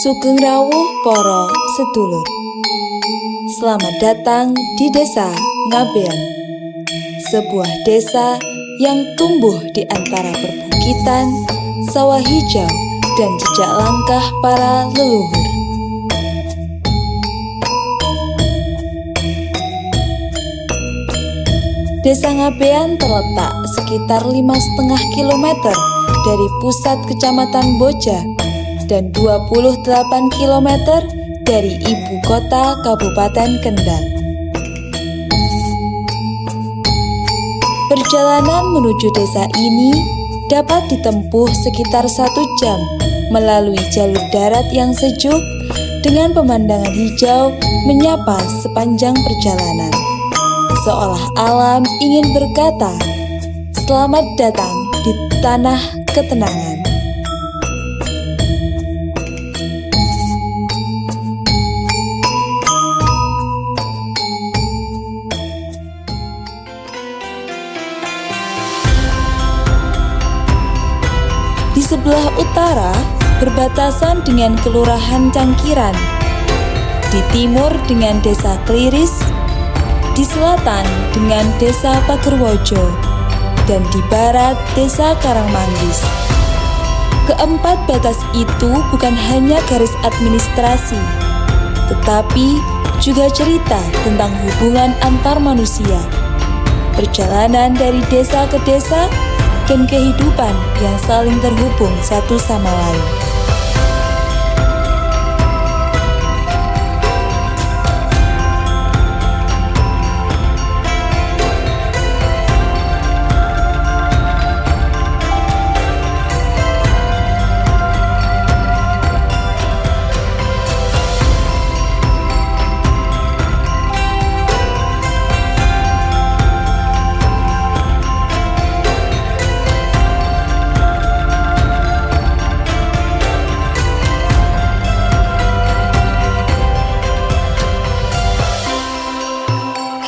Sugeng rawuh para sedulur. Selamat datang di Desa Ngabean, sebuah desa yang tumbuh di antara perbukitan, sawah hijau, dan jejak langkah para leluhur. Desa Ngabean terletak sekitar 5,5 km dari pusat Kecamatan Boja dan 28 km dari ibu kota Kabupaten Kendal. Perjalanan menuju desa ini dapat ditempuh sekitar 1 jam melalui jalur darat yang sejuk dengan pemandangan hijau menyapa sepanjang perjalanan. Seolah alam ingin berkata, "Selamat datang di tanah ketenangan." Di sebelah utara berbatasan dengan Kelurahan Cangkiran, di timur dengan Desa Kliris, di selatan dengan Desa Pagerwojo, dan di barat Desa Karangmanggis. Keempat batas itu bukan hanya garis administrasi, tetapi juga cerita tentang hubungan antar manusia, perjalanan dari desa ke desa, dan kehidupan yang saling terhubung satu sama lain.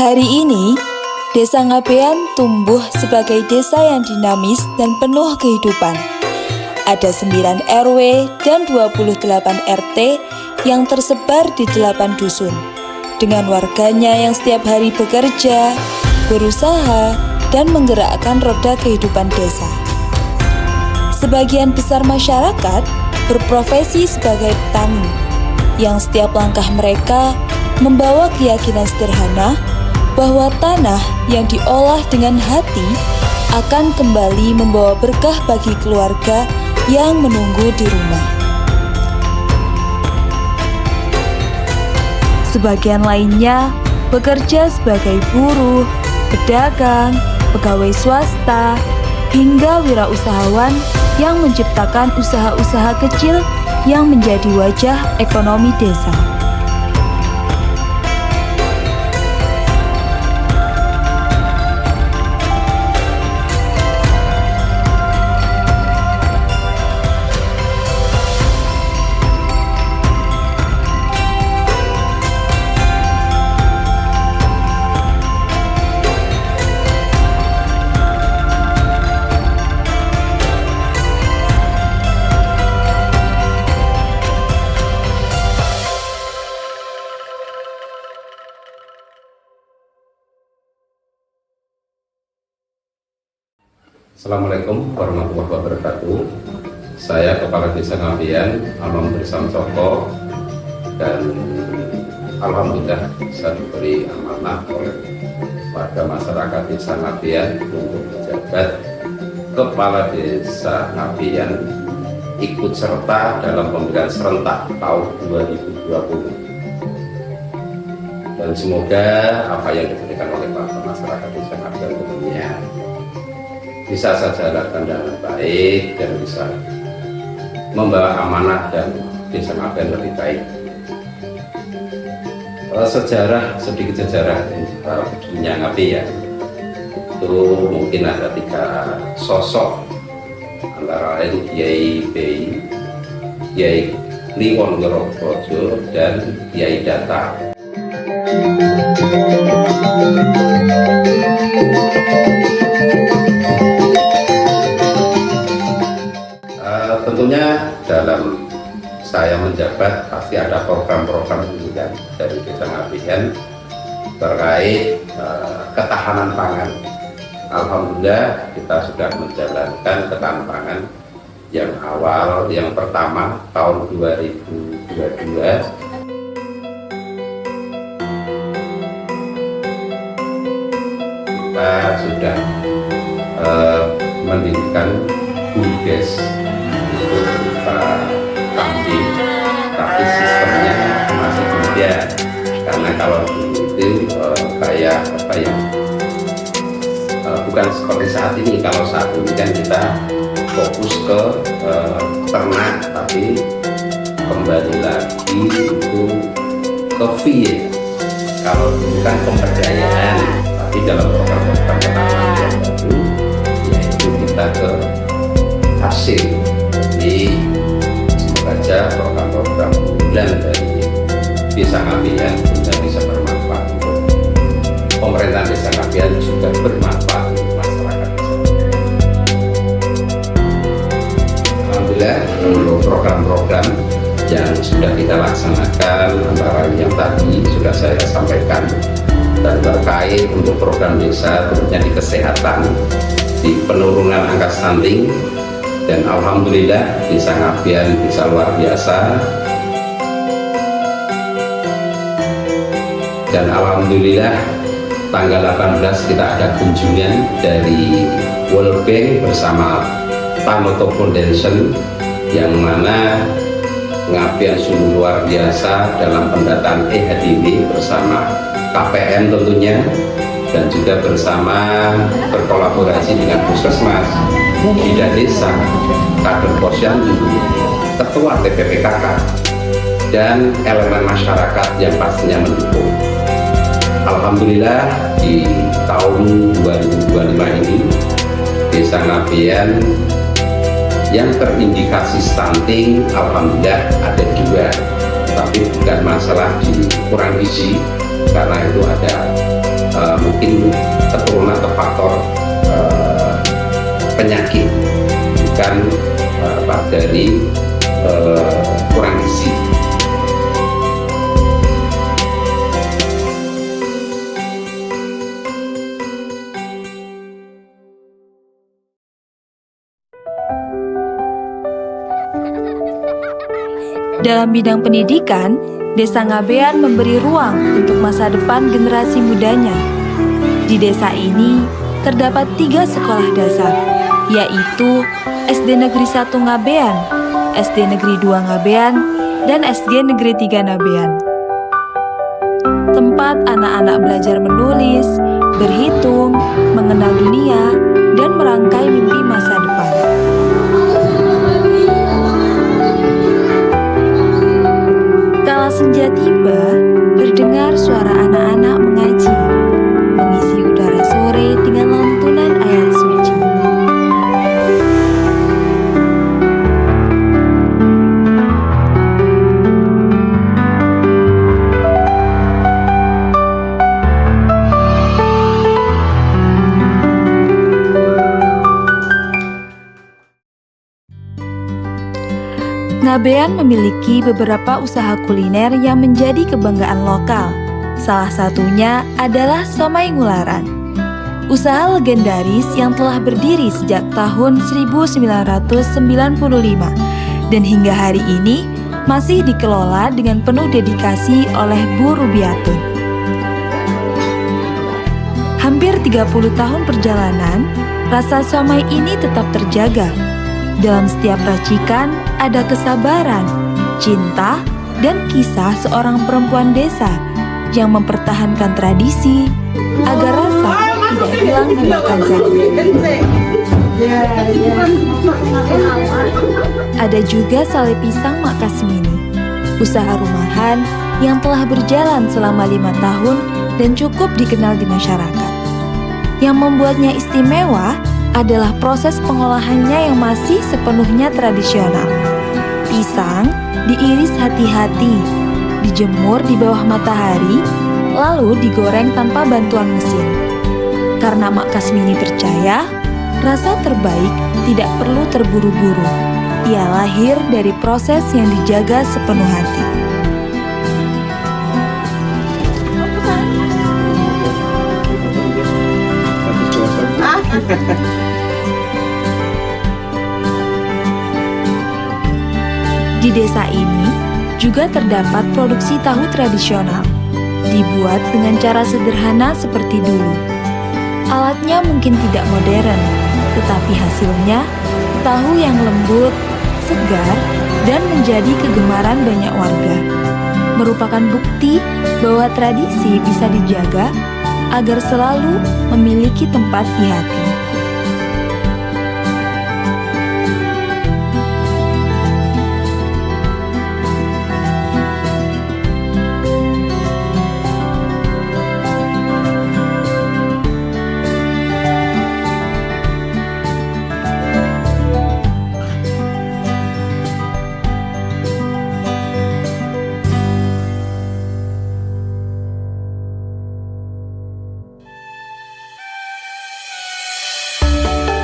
Hari ini, Desa Ngabean tumbuh sebagai desa yang dinamis dan penuh kehidupan. Ada 9 RW dan 28 RT yang tersebar di 8 dusun, dengan warganya yang setiap hari bekerja, berusaha, dan menggerakkan roda kehidupan desa. Sebagian besar masyarakat berprofesi sebagai petani, yang setiap langkah mereka membawa keyakinan sederhana bahwa tanah yang diolah dengan hati akan kembali membawa berkah bagi keluarga yang menunggu di rumah. Sebagian lainnya bekerja sebagai buruh, pedagang, pegawai swasta, hingga wirausahawan yang menciptakan usaha-usaha kecil yang menjadi wajah ekonomi desa. Assalamualaikum warahmatullahi wabarakatuh. Saya Kepala Desa Ngabean, Almarhum Samsoko, dan alhamdulillah saya diberi amanah oleh warga masyarakat Desa Ngabean untuk menjabat Kepala Desa Ngabean ikut serta dalam pemilihan serentak tahun 2020. Dan semoga apa yang diberikan oleh warga masyarakat Desa Ngabean tentunya bisa saya jalankan dengan baik dan bisa membawa amanah dan Desa Ngabean lebih baik. Sedikit sejarah dunia Ngabean itu mungkin ada 3 sosok, antara lain Kiai Bei, Kiai Kliwon Ngerobojo, dan Kiai Data. Tentunya dalam saya menjabat pengabdian terkait ketahanan pangan. Alhamdulillah kita sudah menjalankan ketahanan pangan yang awal, yang pertama tahun 2022 kita sudah mendirikan BUMDes untuk berupa kambing, tapi sistemnya masih beda karena kalau dulu itu kayak apa ya, bukan seperti saat ini. Kalau saat ini kan kita fokus ke ternak, tapi kembali lagi itu ke fee. Kalau dulu kan pemberdayaan, tapi dalam program-program ketahanan yang baru yaitu kita ke hasil. Jadi semoga saja program-program unggulan dari Desa Ngabean juga bisa bermanfaat untuk pemerintahan Desa Ngabean, juga bermanfaat untuk masyarakat desa. Alhamdulillah untuk program-program yang sudah kita laksanakan antara yang tadi sudah saya sampaikan, dan terkait untuk program desa tentunya di kesehatan, di penurunan angka stunting, dan alhamdulillah Desa Ngabean bisa luar biasa, dan alhamdulillah tanggal 18 kita ada kunjungan dari World Bank bersama Tanoto Foundation, yang mana Ngabean sungguh luar biasa dalam pendataan EHDW bersama KPM tentunya, dan juga bersama berkolaborasi dengan Puskesmas, Bidan Desa, kader posyandu, ketua TPPKK, dan elemen masyarakat yang pastinya mendukung. Alhamdulillah di tahun 2025 ini Desa Ngabean yang terindikasi stunting alhamdulillah ada 2, tapi bukan masalah di kurang gizi, karena itu ada mungkin keturunan atau faktor penyakit, bukan dari kurang gizi. Dalam bidang pendidikan, Desa Ngabean memberi ruang untuk masa depan generasi mudanya. Di desa ini terdapat 3 sekolah dasar, yaitu SD Negeri 1 Ngabean, SD Negeri 2 Ngabean, dan SD Negeri 3 Ngabean. Tempat anak-anak belajar menulis, berhitung, mengenal dunia, dan merangkai mimpi masa depan. Kala senja tiba, terdengar suara anak-anak mengaji, mengisi udara sore dengan lantunan ayat suci. Ngabean memiliki beberapa usaha kuliner yang menjadi kebanggaan lokal. Salah satunya adalah Somai Ngularan. Usaha legendaris yang telah berdiri sejak tahun 1995 dan hingga hari ini masih dikelola dengan penuh dedikasi oleh Bu Rubiatun. Hampir 30 tahun perjalanan, rasa somai ini tetap terjaga. Dalam setiap racikan ada kesabaran, cinta, dan kisah seorang perempuan desa yang mempertahankan tradisi agar rasa tidak hilang dimakan zaman. Ada juga sale pisang Mak Kasmini, usaha rumahan yang telah berjalan selama 5 tahun dan cukup dikenal di masyarakat. Yang membuatnya istimewa adalah proses pengolahannya yang masih sepenuhnya tradisional. Pisang diiris hati-hati, dijemur di bawah matahari, lalu digoreng tanpa bantuan mesin. Karena Mak Kasmini percaya, rasa terbaik tidak perlu terburu-buru. Ia lahir dari proses yang dijaga sepenuh hati. Di desa ini juga terdapat produksi tahu tradisional, dibuat dengan cara sederhana seperti dulu. Alatnya mungkin tidak modern, tetapi hasilnya tahu yang lembut, segar, dan menjadi kegemaran banyak warga. Merupakan bukti bahwa tradisi bisa dijaga agar selalu memiliki tempat di hati.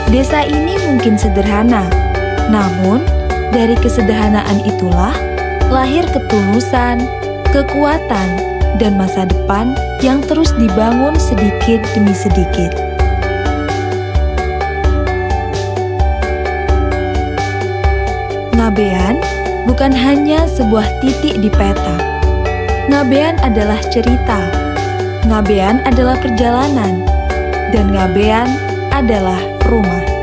Desa ini mungkin sederhana, namun dari kesederhanaan itulah lahir ketulusan, kekuatan, dan masa depan yang terus dibangun sedikit demi sedikit. Ngabean bukan hanya sebuah titik di peta. Ngabean adalah cerita, Ngabean adalah perjalanan, dan Ngabean adalah rumah.